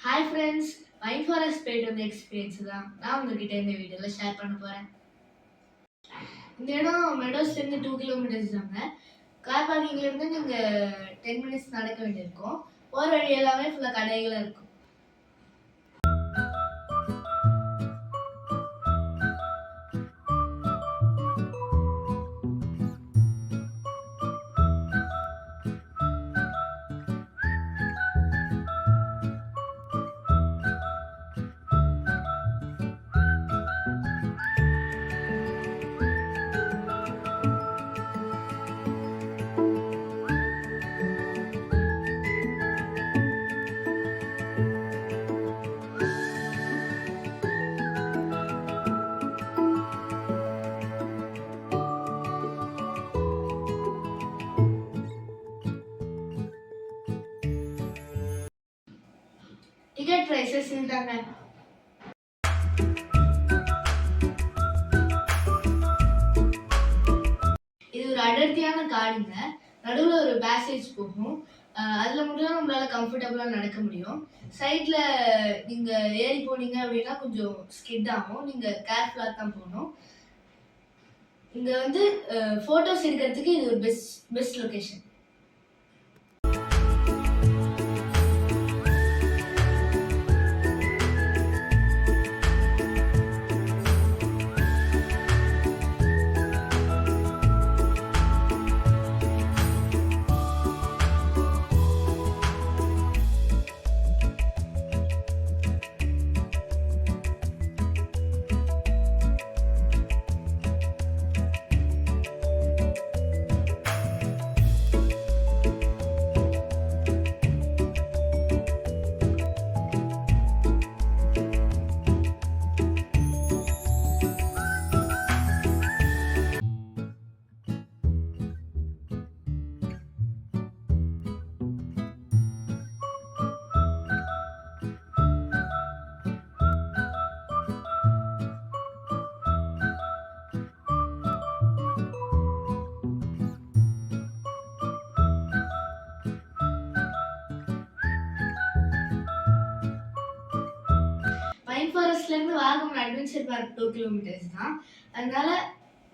Hi friends, pine forest போயிட்டு வந்த experience தான் நான் உங்ககிட்ட இந்த வீடியோவில் ஷேர் பண்ண போகிறேன். இந்த இடம் மெடோஸ்லேருந்து 2 கிலோமீட்டர்ஸ் தாங்க. கார் பார்க்கிங்லேருந்து நீங்கள் 10 மினிட்ஸ் நடக்க வேண்டியிருக்கும். போகிற வழி எல்லாமே ஃபுல்லாக கடைகளாக இருக்கும். டிக்கெட் ப்ரைஸஸ் இதுதாங்க. இது ஒரு அடர்த்தியான காடுங்க. நடுவில் ஒரு பேசேஜ் போகும். அதில் மட்டும் தான் நம்மளால கம்ஃபர்டபுளாக நடக்க முடியும். சைடில் நீங்கள் ஏறி போனீங்க அப்படின்னா கொஞ்சம் ஸ்கிட் ஆகும். நீங்கள் கேர்ஃபுல்லாக தான் போகணும். இங்கே வந்து ஃபோட்டோஸ் எடுக்கிறதுக்கு இது ஒரு பெஸ்ட் லொக்கேஷன். பைன் ஃபாரஸ்ட்லேருந்து வாகமன் அட்வென்ச்சர் பார்க் 2 கிலோமீட்டர்ஸ் தான். அதனால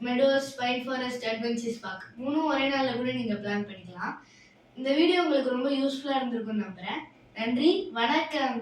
meadows, pine forest, adventures park 3ம் ஒரே நாளில் கூட நீங்கள் பிளான் பண்ணிக்கலாம். இந்த வீடியோ உங்களுக்கு ரொம்ப யூஸ்ஃபுல்லாக இருந்திருக்கும்னு நம்புகிறேன். நன்றி, வணக்கம்.